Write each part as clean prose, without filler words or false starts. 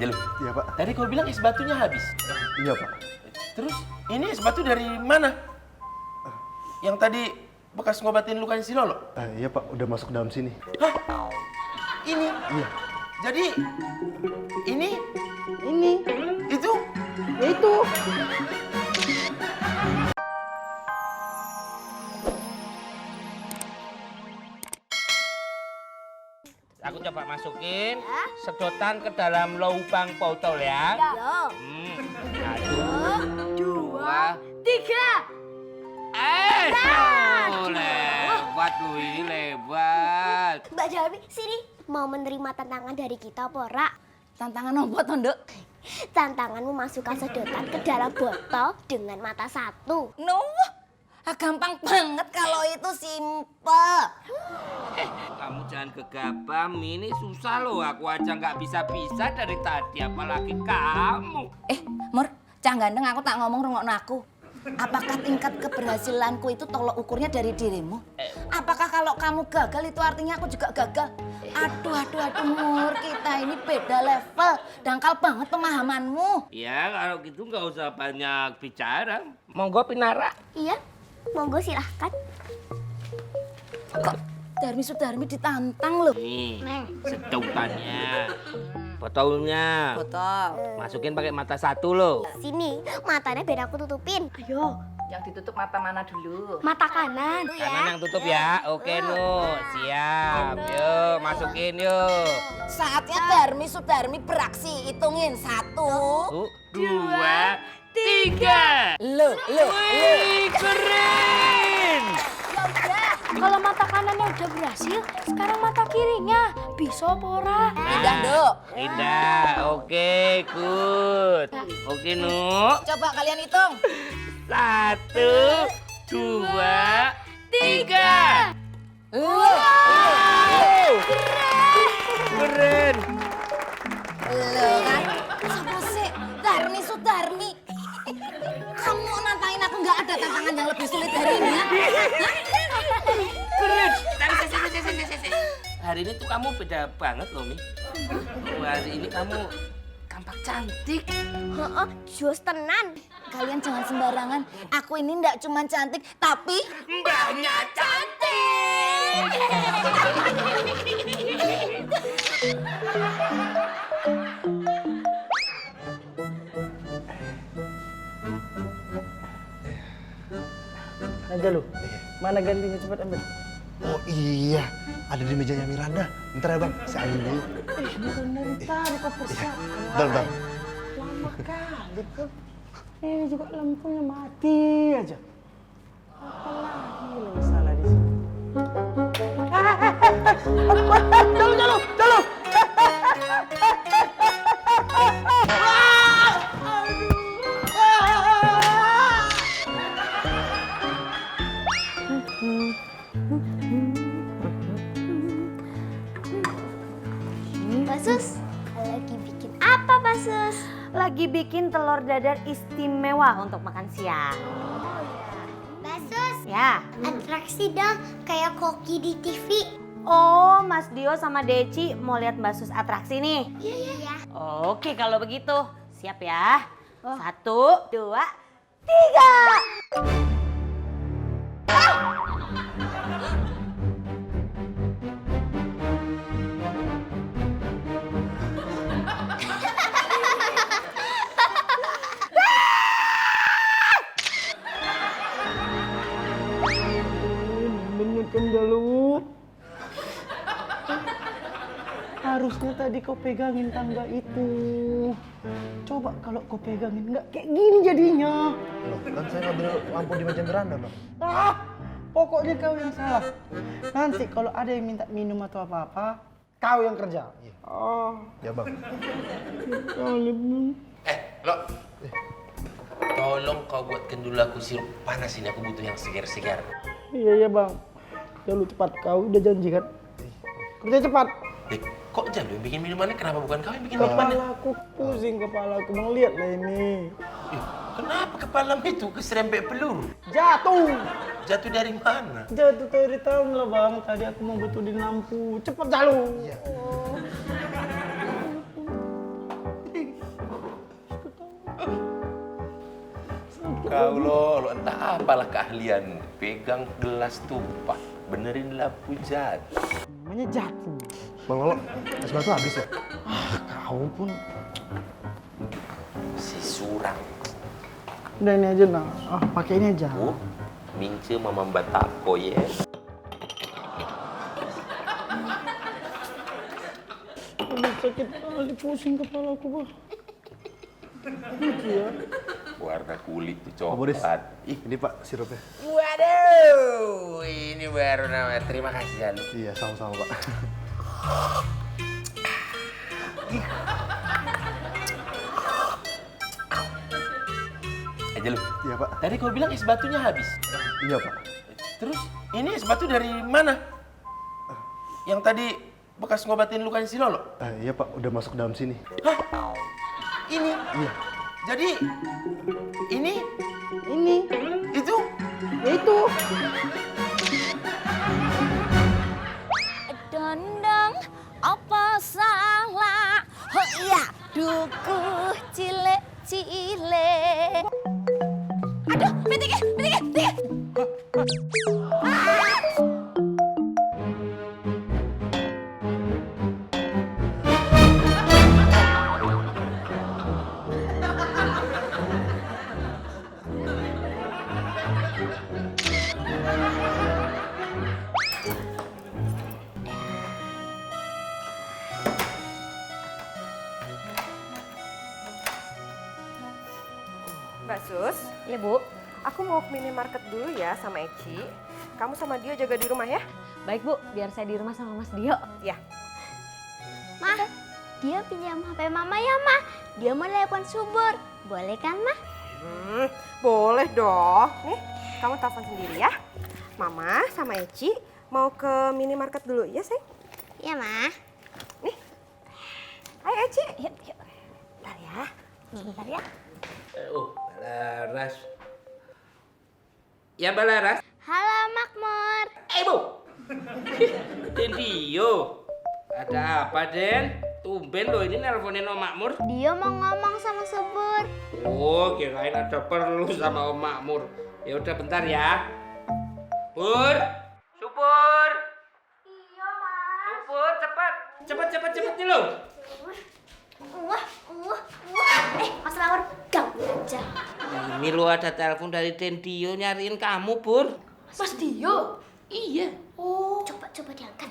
Jalu. Iya, Pak. Tadi kau bilang es batunya habis. Iya, Pak. Terus ini es batu dari mana? Yang tadi bekas ngobatin lukanya si Lolo? Iya, Pak. Udah masuk dalam sini. Hah? Ini? Iya. Jadi ini itu Itu. Aku coba masukin sedotan ke dalam lubang botol ya. Yo. Satu, Dua, tiga. lebat lu ini lebat. Mbak Jawi, sini. Mau menerima tantangan dari kita, Pora? Tantangan opo to, Nduk? Tantanganmu masukkan sedotan ke dalam botol dengan mata satu. Gampang banget kalau itu simple. Kamu jangan gegabah, ini susah loh. Aku aja nggak bisa pisah dari tadi, apalagi kamu. Mur, Cah Gandeng aku tak ngomong rungokno aku. Apakah tingkat keberhasilanku itu tolok ukurnya dari dirimu? Apakah kalau kamu gagal itu artinya aku juga gagal? Aduh, Mur, kita ini beda level. Dangkal banget pemahamanmu. Ya kalau gitu nggak usah banyak bicara. Monggo Pinara. Iya, monggo silahkan. Kok Darmi Sudarmi ditantang loh? Nih, sedotannya. Botolnya. Botol. Masukin pakai mata satu loh. Sini, matanya biar aku tutupin. Ayo, yang ditutup mata mana dulu? Mata kanan. Kanan yang tutup ya. Oke, Nu. Siap. Yuk, masukin yuk. Saatnya Darmi Sudarmi beraksi. Hitungin. 1, 2, 3. Loh. Wih, keren. Kalau mata kanannya udah berhasil, sekarang mata kirinya. Bisa, Pora? Pindah, Nduk. Pindah. Oke, good. Oke, Nu. Coba kalian hitung. 1, 2, 3. Keren. Loh kan? Siapa sih? Darmi Sudarmi. Kamu nantangin aku nggak ada tantangan yang lebih sulit dari ini ya? Keren. Hari ini tuh kamu beda banget loh, Mi. Hari ini kamu tampak cantik. Heeh, jos tenan. Kalian jangan sembarangan. Aku ini nggak cuma cantik, tapi Banyak cantik. Aja lu, mana gantinya cepat ambil. Oh iya, ada di mejanya Miranda. Bentar ya, Bang. Saya ambil dulu. Bukan dari tadi kok persiapan. Bentar. Lama kali kok. Ini juga lampunya mati aja. Apalagi yang salah di sini. Jalu. Basus, lagi bikin apa, Basus? Lagi bikin telur dadar istimewa untuk makan siang. Basus, Ya. atraksi dong, kayak koki di TV. Oh, Mas Dio sama Deci mau lihat Mbak Sus atraksi nih. Iya. Oke, kalau begitu. Siap ya. 1, 2, 3. Menyekan Jalu. Harusnya tadi kau pegangin tangga itu. Coba kalau kau pegangin nggak kayak gini jadinya. Loh, kan saya ngambil lampu di meja Miranda, Bang. Pokoknya kau yang salah. Nanti kalau ada yang minta minum atau apa-apa, kau yang kerja. Iya. Oh, Ya, Bang. Lo. Tolong kau buatkan dulu aku sirup panas ini. Aku butuh yang segar-segar. iya Bang. Jalu cepat, kau udah janji kan? Kerja cepat. Kok Jalu yang bikin minumannya? Kenapa bukan kau yang bikin minumannya? Kepalaku pusing, kepalaku melihat lah ini. Kenapa kepalamu itu keserempet peluru? Jatuh. Jatuh dari mana? Jatuh dari tahun lah Bang. Tadi aku mau betulin lampu. Cepat Jalu. Iya. tahu lo entah apalah keahlian. Pegang gelas tumpah, benerin lampu jatuh. Namanya jatuh. Bang Lolo, es batu habis ya? Kau pun. Si surang. Udah ini aja nah. Pakai ini aja. Mince mama batako ya. Aduh, sakit kali, pusing kepala aku, Bang. Gitu ya. Warna kulit tuh Pak Boris, coklat. ini Pak sirupnya. Waduh, ini baru namanya. Terima kasih ya lu. Iya, sama-sama Pak. Aja lu. Iya Pak. Tadi kau bilang es batunya habis. Iya Pak. Terus ini es batu dari mana? Yang tadi bekas ngobatin lukanya si Lolo? Iya Pak, udah masuk dalam sini. Hah? Ini? Iya. Jadi ini Ini, itu ya itu. Dondong, apa salah? Oh iya, duku cile. Aduh, betike. Mbak Sus, Iya, Bu. aku mau ke minimarket dulu ya sama Eci. Kamu sama Dio jaga di rumah ya? Baik, Bu. Biar saya di rumah sama Mas Dio. Ya. Mah, dia pinjam HP Mama ya, Mah. Dia mau telepon Subur. Boleh kan, Mah? Boleh dong. Nih, kamu telepon sendiri ya. Mama sama Eci mau ke minimarket dulu ya, sayang? Iya, Mah. Nih. Hai Eci. Yuk. Bentar ya. Sebentar ya. Laras. Ya, Mbak Laras. Halo, Makmur. Bu. Den Dio. Ada apa, Den? Tumben lo ini nelponin Om Makmur. Dia mau ngomong sama Subur. Oh, kirain ada perlu sama Om Makmur. Ya udah bentar ya. Pur. Supur. Iya, Mas. Supur, cepat. Cepat nih lo. Mas Makmur, ganggu aja. Ini lo ada telepon dari Den Dio nyariin kamu, Pur. Mas Dio? Iya. Oh, coba diangkat.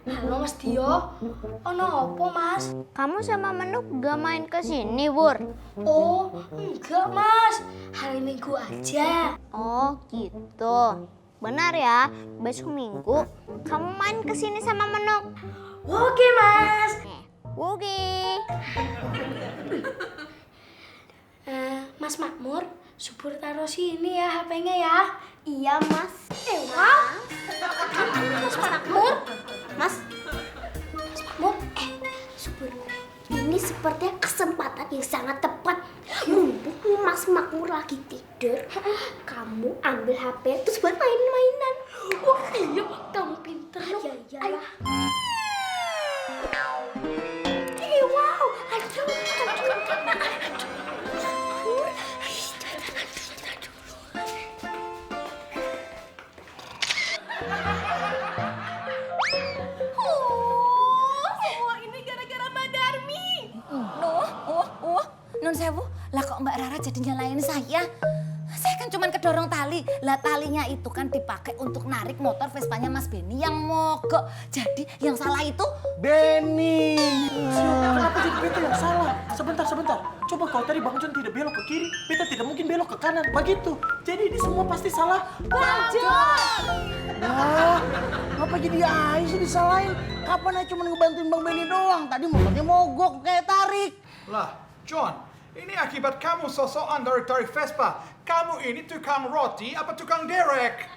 Halo Mas Dio, ono apa Mas? Kamu sama Menuk gak main ke sini, Bur? Oh, enggak Mas, hari Minggu aja. Oh gitu, benar ya, besok Minggu kamu main ke sini sama Menuk. Oke Mas. Oke. Mas Makmur, Subur taruh sini ya HP-nya ya. Iya Mas. Wow. Mas Makmur. Mas Makmur. Subur. Ini sepertinya kesempatan yang sangat tepat. Mumpung Mas Makmur lagi tidur, kamu ambil HP terus buat main-mainan. Wah iya, kamu pinter loh. Ya iyalah. Wow. Aduh. Nun sewu, lah kok Mbak Rara jadi nyalain saya? Saya kan cuma kedorong tali. Lah talinya itu kan dipakai untuk narik motor Vespanya Mas Benny yang mogok. Jadi yang salah itu Benny. Kenapa jadi beta yang salah? Sebentar. Coba kau tadi Bang John tidak belok ke kiri, beta tidak mungkin belok ke kanan. Begitu. Jadi ini semua pasti salah Bang John. Wah, ngapa jadi Ai sih disalahin? Kapan Ai cuma ngebantuin Bang Benny doang? Tadi motornya mogok kayak tarik. Lah, John, ini akibat kamu sosokan tarik-tarik Vespa. Kamu ini tukang roti apa tukang derek?